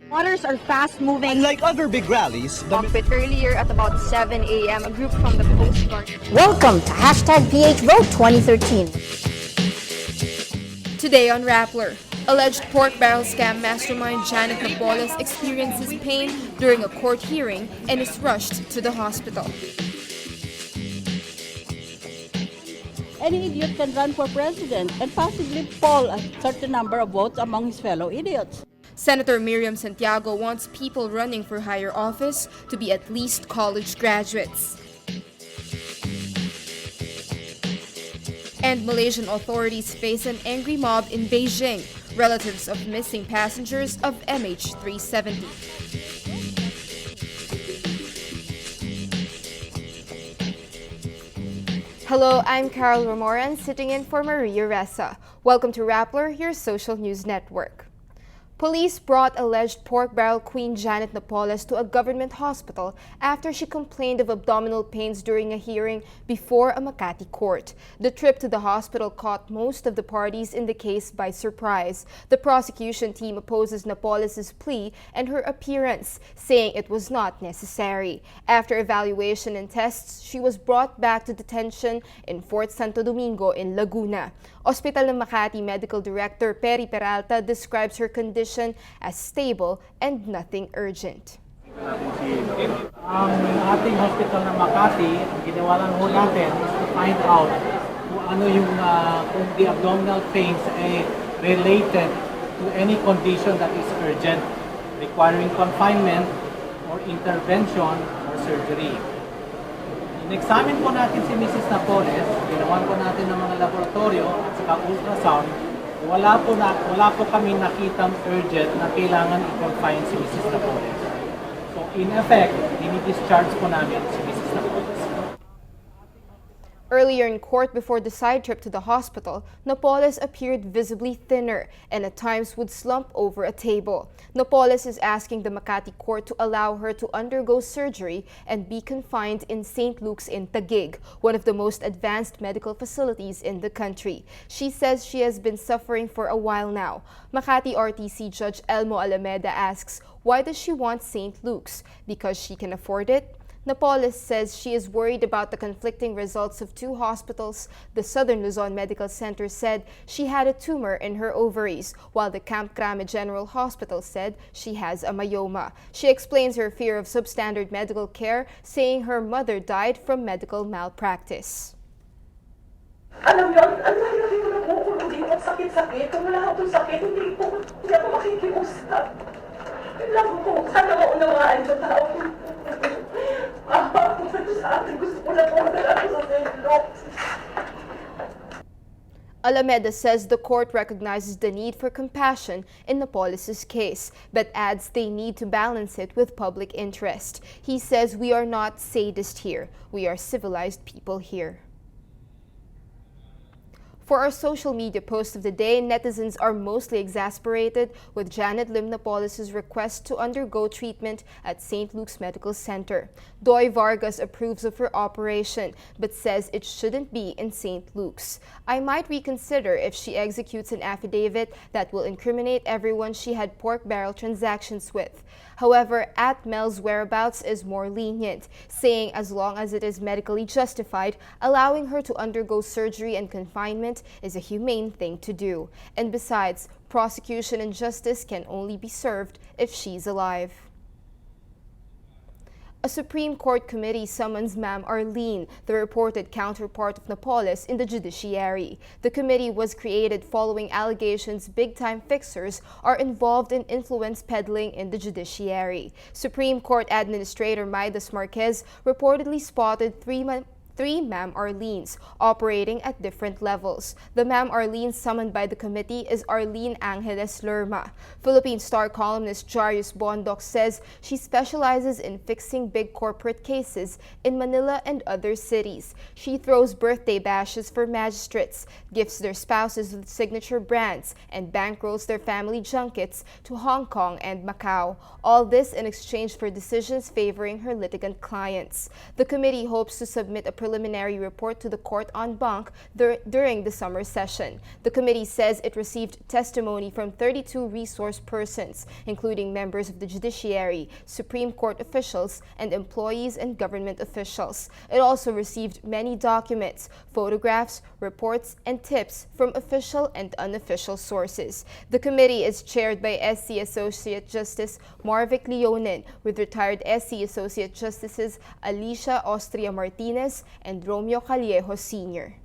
Waters are fast-moving. Unlike other big rallies, But earlier at about 7 a.m., a group from the Coast Guard. Welcome to #PHVote 2013. Today on Rappler, alleged pork barrel scam mastermind Jaene Zaplan experiences pain during a court hearing and is rushed to the hospital. Any idiot can run for president and possibly poll a certain number of votes among his fellow idiots. Senator Miriam Santiago wants people running for higher office to be at least college graduates. And Malaysian authorities face an angry mob in Beijing, relatives of missing passengers of MH370. Hello, I'm Carol Ramoran, sitting in for Maria Ressa. Welcome to Rappler, your social news network. Police brought alleged pork barrel queen Jaene Zaplan to a government hospital after she complained of abdominal pains during a hearing before a Makati court. The trip to the hospital caught most of the parties in the case by surprise. The prosecution team opposes Napoles' plea and her appearance, saying it was not necessary. After evaluation and tests, she was brought back to detention in Fort Santo Domingo in Laguna. Hospital ng Makati Medical Director Peri Peralta describes her condition as stable and nothing urgent. Ang ating hospital ng Makati, ang ginawa lang ho natin is to find out kung ano yung kung the abdominal pains ay related to any condition that is urgent, requiring confinement or intervention or surgery. In-examine po natin si Mrs. Napoles, ginawan po natin ng mga laboratorio at saka ultrasound. Wala po kami nakitang urgent na kailangan i-confine si Mrs. Napoles. So in effect, dini-discharge po namin si Mrs. Napoles. Earlier in court before the side trip to the hospital, Napoles appeared visibly thinner and at times would slump over a table. Napoles is asking the Makati court to allow her to undergo surgery and be confined in St. Luke's in Taguig, one of the most advanced medical facilities in the country. She says she has been suffering for a while now. Makati RTC Judge Elmo Alameda asks, why does she want St. Luke's? Because she can afford it? Napoles says she is worried about the conflicting results of two hospitals. The Southern Luzon Medical Center said she had a tumor in her ovaries, while the Camp Crame General Hospital said she has a myoma. She explains her fear of substandard medical care, saying her mother died from medical malpractice. Alam niyo, ang lagi ko na pukulong dito at sakit-sakit. Kung wala akong sakit, hindi ako makikiusap. Yung lang ko, sana maunawaan sa tao. Alameda says the court recognizes the need for compassion in Napoles' case, but adds they need to balance it with public interest. He says we are not sadists here. We are civilized people here. For our social media post of the day, netizens are mostly exasperated with Janet Lim-Napoles' request to undergo treatment at St. Luke's Medical Center. Doy Vargas approves of her operation, but says it shouldn't be in St. Luke's. I might reconsider if she executes an affidavit that will incriminate everyone she had pork barrel transactions with. However, Mel's whereabouts is more lenient, saying as long as it is medically justified, allowing her to undergo surgery and confinement is a humane thing to do. And besides, prosecution and justice can only be served if she's alive. A Supreme Court committee summons Ma'am Arlene, the reported counterpart of Napoles, in the judiciary. The committee was created following allegations big-time fixers are involved in influence peddling in the judiciary. Supreme Court Administrator Midas Marquez reportedly spotted three Ma'am Arlenes operating at different levels. The Ma'am Arlene summoned by the committee is Arlene Angeles Lerma. Philippine Star columnist Jarius Bondoc says she specializes in fixing big corporate cases in Manila and other cities. She throws birthday bashes for magistrates, gifts their spouses with signature brands, and bankrolls their family junkets to Hong Kong and Macau. All this in exchange for decisions favoring her litigant clients. The committee hopes to submit a preliminary report to the Court en banc during the summer session. The committee says it received testimony from 32 resource persons, including members of the judiciary, Supreme Court officials, and employees and government officials. It also received many documents, photographs, reports, and tips from official and unofficial sources. The committee is chaired by SC Associate Justice Marvic Leonin, with retired SC Associate Justices Alicia Austria Martinez and Romeo Callejo Sr.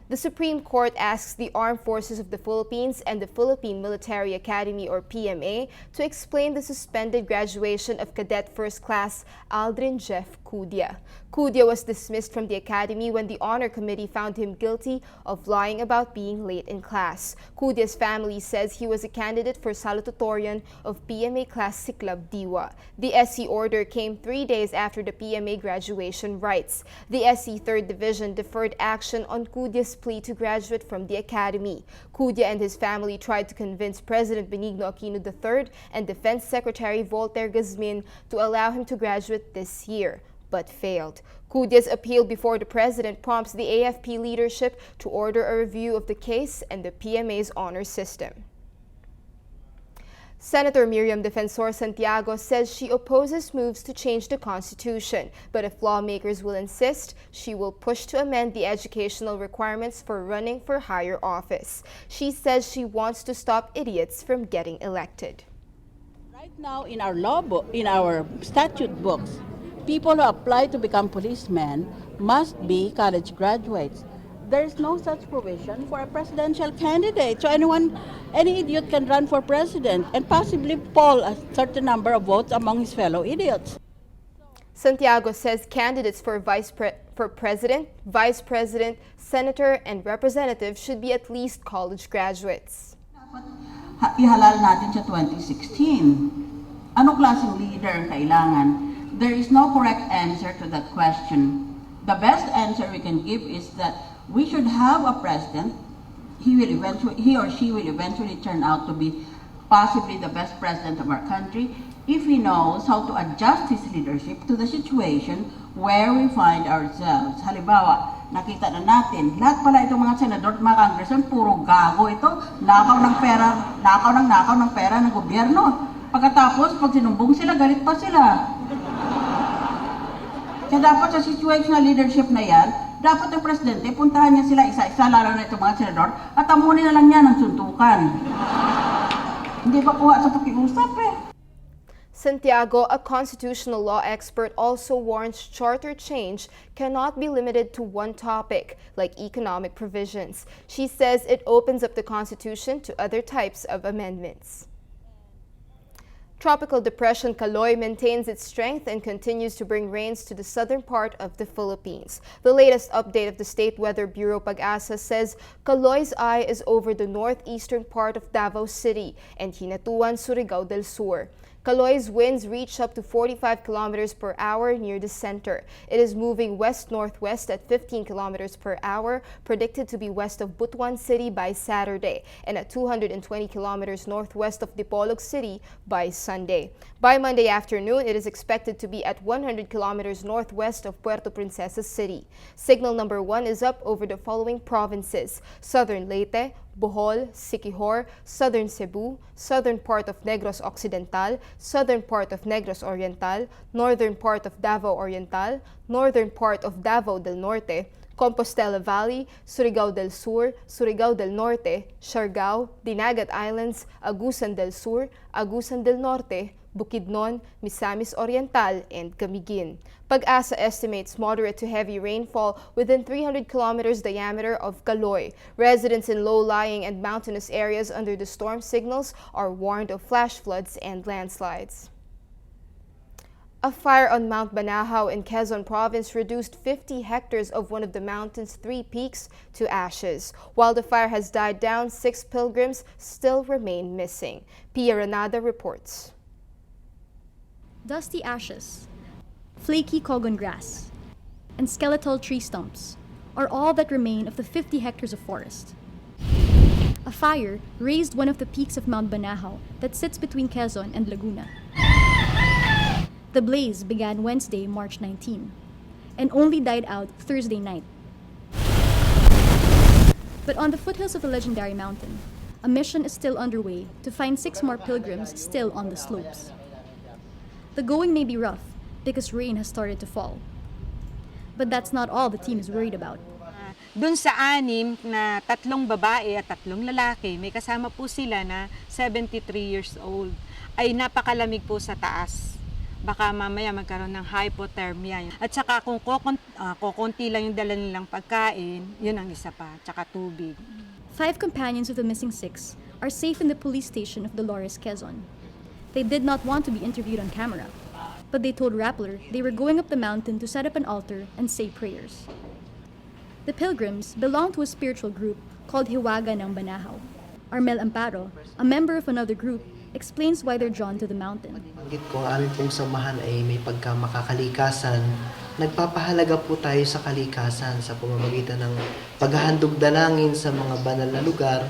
The Supreme Court asks the Armed Forces of the Philippines and the Philippine Military Academy or PMA to explain the suspended graduation of Cadet First Class Aldrin Jeff Cudia. Cudia was dismissed from the academy when the Honor Committee found him guilty of lying about being late in class. Cudia's family says he was a candidate for salutatorian of PMA Class Siklab Diwa. The SC order came 3 days after the PMA graduation rites. The SC 3rd Division deferred action on Cudia's plea to graduate from the academy. Cudia and his family tried to convince President Benigno Aquino III and Defense Secretary Voltaire Guzman to allow him to graduate this year, but failed. Cudia's appeal before the president prompts the AFP leadership to order a review of the case and the PMA's honor system. Senator Miriam Defensor Santiago says she opposes moves to change the Constitution, but if lawmakers will insist, she will push to amend the educational requirements for running for higher office. She says she wants to stop idiots from getting elected. Right now in our law book, in our statute books, people who apply to become policemen must be college graduates. There is no such provision for a presidential candidate. So any idiot can run for president and possibly poll a certain number of votes among his fellow idiots. Santiago says candidates for president, vice president, senator, and representative should be at least college graduates. Ihalal natin sa 2016. Anong klaseng leader ang kailangan? There is no correct answer to that question. The best answer we can give is that we should have a president. He or she will eventually turn out to be possibly the best president of our country if he knows how to adjust his leadership to the situation where we find ourselves. Halimbawa, nakita na natin, lahat pala itong mga senador at mga congressman, puro gago ito, nakaw ng pera ng gobyerno. Pagkatapos, pag sinumbong sila, galit pa sila. Kaya dapat sa situational leadership na yan, dapat ang presidente, puntahan niya sila isa-isa, lalo na itong mga senador, at amunin na lang niya ng suntukan. Hindi ba kuha sa pakiusap eh? Santiago, a constitutional law expert, also warns charter change cannot be limited to one topic, like economic provisions. She says it opens up the Constitution to other types of amendments. Tropical depression Kaloy maintains its strength and continues to bring rains to the southern part of the Philippines. The latest update of the State Weather Bureau Pag-asa says Kaloy's eye is over the northeastern part of Davao City and Hinatuan, Surigao del Sur. Kaloy's winds reach up to 45 kilometers per hour near the center. It is moving west-northwest at 15 kilometers per hour, predicted to be west of Butuan City by Saturday, and at 220 kilometers northwest of Dipolog City by Sunday. By Monday afternoon, it is expected to be at 100 kilometers northwest of Puerto Princesa City. Signal number 1 is up over the following provinces: Southern Leyte, Bohol, Siquijor, Southern Cebu, southern part of Negros Occidental, southern part of Negros Oriental, northern part of Davao Oriental, northern part of Davao del Norte, Compostela Valley, Surigao del Sur, Surigao del Norte, Siargao, Dinagat Islands, Agusan del Sur, Agusan del Norte, Bukidnon, Misamis Oriental, and Camiguin. Pag-asa estimates moderate to heavy rainfall within 300 kilometers diameter of Kaloy. Residents in low-lying and mountainous areas under the storm signals are warned of flash floods and landslides. A fire on Mount Banahaw in Quezon Province reduced 50 hectares of one of the mountain's 3 peaks to ashes. While the fire has died down, 6 pilgrims still remain missing. Pia Renada reports. Dusty ashes, flaky cogon grass, and skeletal tree stumps are all that remain of the 50 hectares of forest. A fire razed one of the peaks of Mount Banahaw that sits between Quezon and Laguna. The blaze began Wednesday, March 19. and only died out Thursday night. But on the foothills of the legendary mountain, a mission is still underway to find 6 more pilgrims still on the slopes. The going may be rough because rain has started to fall. But that's not all the team is worried about. Dun sa 6 na 3 babae at 3 lalaki, may kasama po sila na 73 years old. Ay napakalamig po sa taas. Baka mamaya magkaroon ng hypothermia. At saka kung kukunti lang yung dala nilang pagkain, yun ang isa pa, tsaka tubig. 5 companions of the missing 6 are safe in the police station of Dolores, Quezon. They did not want to be interviewed on camera, but they told Rappler they were going up the mountain to set up an altar and say prayers. The pilgrims belong to a spiritual group called Hiwaga ng Banahaw. Armel Amparo, a member of another group, explains why they're drawn to the mountain. Banggit ko, ang aming pong samahan ay may pagkamakakalikasan. Nagpapahalaga po tayo sa kalikasan sa pamamagitan ng paghahandog dalangin sa mga banal na lugar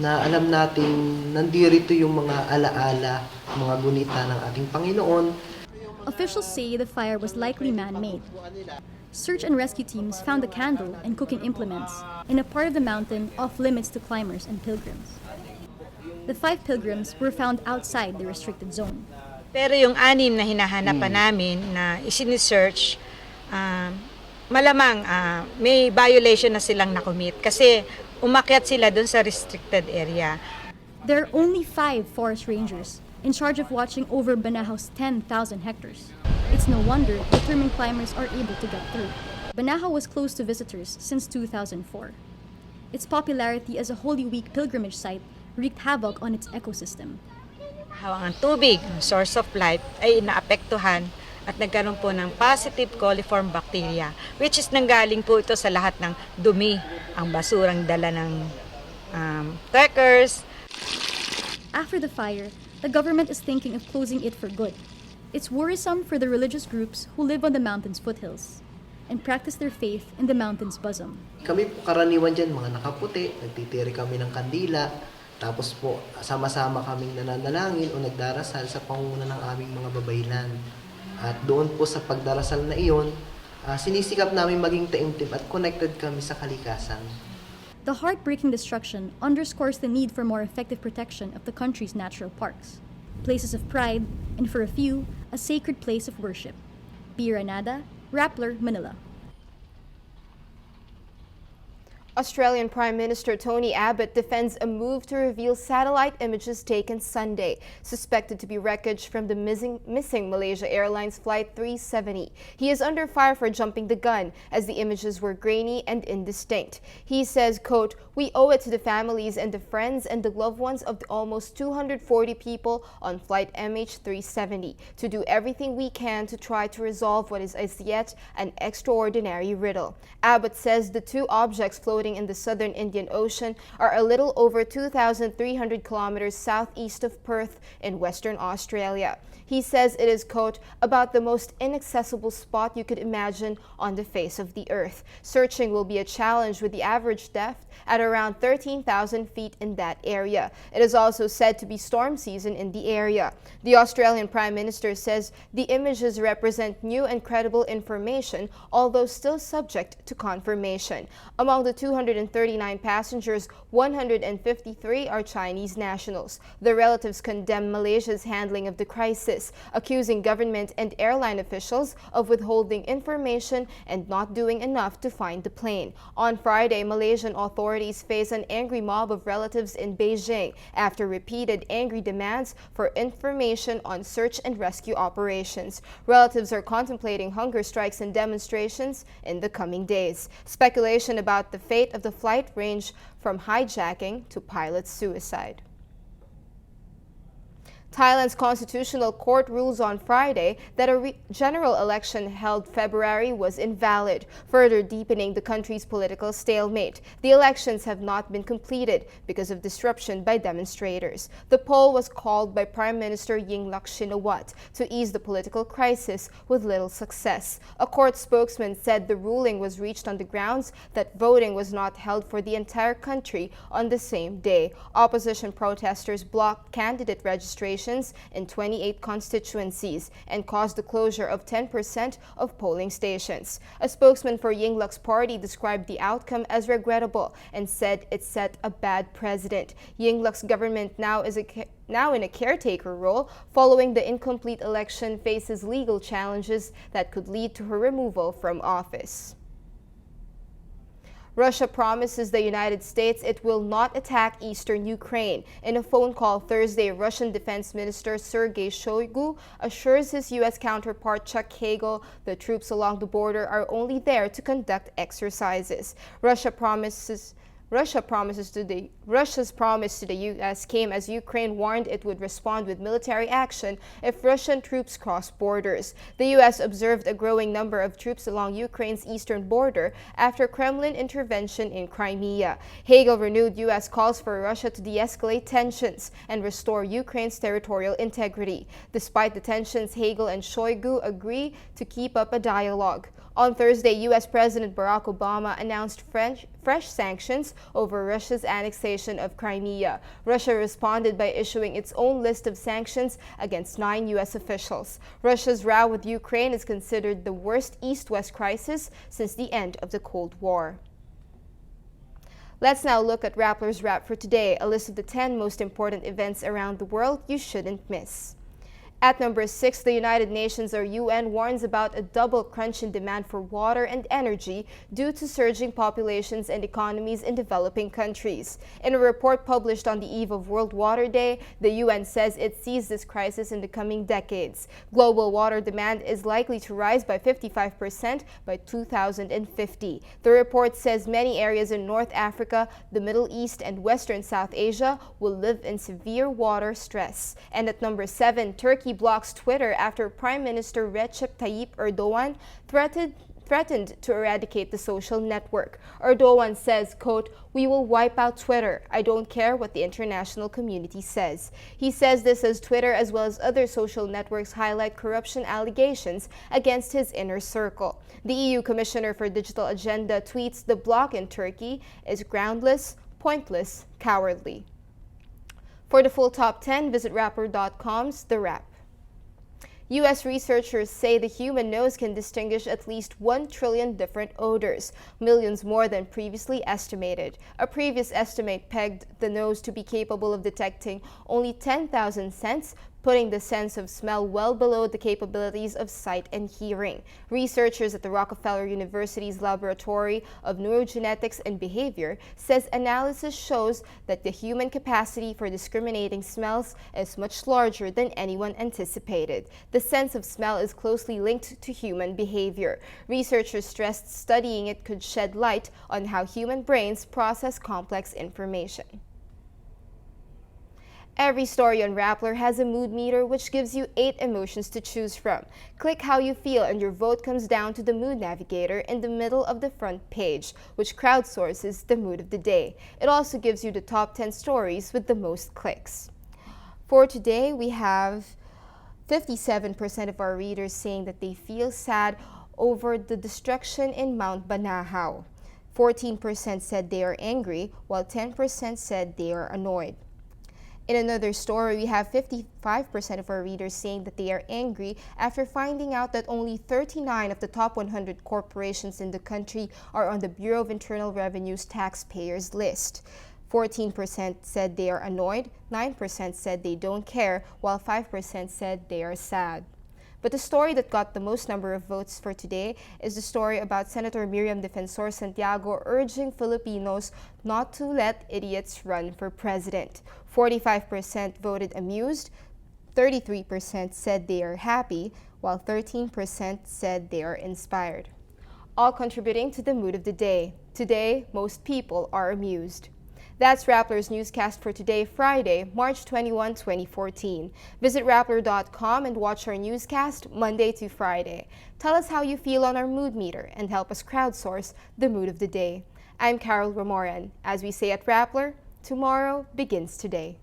na alam natin nandirito yung mga alaala, mga gunita ng ating Panginoon. Officials say the fire was likely man-made. Search and rescue teams found the candle and cooking implements in a part of the mountain off limits to climbers and pilgrims. The 5 pilgrims were found outside the restricted zone. Pero yung 6 na hinahanap pa namin na isinisearch, malamang may violation na silang nakumit kasi umakyat sila dun sa restricted area. There are only 5 forest rangers in charge of watching over Banahaw's 10,000 hectares. It's no wonder determined climbers are able to get through. Banahaw was closed to visitors since 2004. Its popularity as a Holy Week pilgrimage site wreaked havoc on its ecosystem. Ang tubig, source of life, ay naapektuhan at nagkaroon po ng positive coliform bacteria, which is nanggaling po ito sa lahat ng dumi, ang basurang dala ng trekkers. After the fire, the government is thinking of closing it for good. It's worrisome for the religious groups who live on the mountain's foothills and practice their faith in the mountain's bosom. Kami po karaniwan dyan, mga nakaputi, nagtitiri kami ng kandila, tapos po sama-sama kaming nananalangin o nagdarasal sa pangunguna ng aming mga babaylan. At doon po sa pagdarasal na iyon, sinisikap namin maging taimtim at connected kami sa kalikasan. The heartbreaking destruction underscores the need for more effective protection of the country's natural parks, places of pride, and for a few, a sacred place of worship. Pira Nada, Rappler, Manila. Australian Prime Minister Tony Abbott defends a move to reveal satellite images taken Sunday, suspected to be wreckage from the missing Malaysia Airlines Flight 370. He is under fire for jumping the gun, as the images were grainy and indistinct. He says, quote, "We owe it to the families and the friends and the loved ones of the almost 240 people on Flight MH370 to do everything we can to try to resolve what is as yet an extraordinary riddle." Abbott says the 2 objects floating in the southern Indian Ocean are a little over 2,300 kilometers southeast of Perth in Western Australia. He says it is, quote, "about the most inaccessible spot you could imagine on the face of the earth. Searching will be a challenge with the average depth at around 13,000 feet in that area. It is also said to be storm season in the area." The Australian Prime Minister says the images represent new and credible information, although still subject to confirmation. Among the 239 passengers, 153 are Chinese nationals. The relatives condemn Malaysia's handling of the crisis, accusing government and airline officials of withholding information and not doing enough to find the plane. On Friday, Malaysian authorities face an angry mob of relatives in Beijing after repeated angry demands for information on search and rescue operations. Relatives are contemplating hunger strikes and demonstrations in the coming days. Speculation about the fate of the flight range from hijacking to pilot suicide. Thailand's Constitutional Court rules on Friday that a general election held February was invalid, further deepening the country's political stalemate. The elections have not been completed because of disruption by demonstrators. The poll was called by Prime Minister Yingluck Shinawatra to ease the political crisis with little success. A court spokesman said the ruling was reached on the grounds that voting was not held for the entire country on the same day. Opposition protesters blocked candidate registration stations in 28 constituencies and caused the closure of 10% of polling stations. A spokesman for Yingluck's party described the outcome as regrettable and said it set a bad precedent. Yingluck's government now in a caretaker role following the incomplete election faces legal challenges that could lead to her removal from office. Russia promises the United States it will not attack eastern Ukraine. In a phone call Thursday, Russian Defense Minister Sergei Shoigu assures his U.S. counterpart Chuck Hagel the troops along the border are only there to conduct exercises. Russia's promise to the U.S. came as Ukraine warned it would respond with military action if Russian troops cross borders. The U.S. observed a growing number of troops along Ukraine's eastern border after Kremlin intervention in Crimea. Hagel renewed U.S. calls for Russia to de-escalate tensions and restore Ukraine's territorial integrity. Despite the tensions, Hagel and Shoigu agree to keep up a dialogue. On Thursday, U.S. President Barack Obama announced fresh sanctions over Russia's annexation of Crimea. Russia responded by issuing its own list of sanctions against 9 U.S. officials. Russia's row with Ukraine is considered the worst East-West crisis since the end of the Cold War. Let's now look at Rappler's Wrap for today, a list of the 10 most important events around the world you shouldn't miss. At number 6, the United Nations or UN warns about a double crunch in demand for water and energy due to surging populations and economies in developing countries. In a report published on the eve of World Water Day, the UN says it sees this crisis in the coming decades. Global water demand is likely to rise by 55% by 2050. The report says many areas in North Africa, the Middle East, and Western South Asia will live in severe water stress. And at number 7, Turkey blocks Twitter after Prime Minister Recep Tayyip Erdogan threatened to eradicate the social network. Erdogan says, quote, "We will wipe out Twitter. I don't care what the international community says." He says this as Twitter as well as other social networks highlight corruption allegations against his inner circle. The EU Commissioner for Digital Agenda tweets the block in Turkey is groundless, pointless, cowardly. For the full top 10, visit Rappler.com's The Wrap. U.S. researchers say the human nose can distinguish at least 1 trillion different odors, millions more than previously estimated. A previous estimate pegged the nose to be capable of detecting only 10,000 scents, putting the sense of smell well below the capabilities of sight and hearing. Researchers at the Rockefeller University's Laboratory of Neurogenetics and Behavior says analysis shows that the human capacity for discriminating smells is much larger than anyone anticipated. The sense of smell is closely linked to human behavior. Researchers stressed studying it could shed light on how human brains process complex information. Every story on Rappler has a mood meter which gives you 8 emotions to choose from. Click how you feel and your vote comes down to the mood navigator in the middle of the front page, which crowdsources the mood of the day. It also gives you the top 10 stories with the most clicks. For today, we have 57% of our readers saying that they feel sad over the destruction in Mount Banahaw. 14% said they are angry, while 10% said they are annoyed. In another story, we have 55% of our readers saying that they are angry after finding out that only 39 of the top 100 corporations in the country are on the Bureau of Internal Revenue's taxpayers list. 14% said they are annoyed, 9% said they don't care, while 5% said they are sad. But the story that got the most number of votes for today is the story about Senator Miriam Defensor Santiago urging Filipinos not to let idiots run for president. 45% voted amused, 33% said they are happy, while 13% said they are inspired. All contributing to the mood of the day. Today, most people are amused. That's Rappler's newscast for today, Friday, March 21, 2014. Visit Rappler.com and watch our newscast Monday to Friday. Tell us how you feel on our mood meter and help us crowdsource the mood of the day. I'm Carol Ramoran. As we say at Rappler, tomorrow begins today.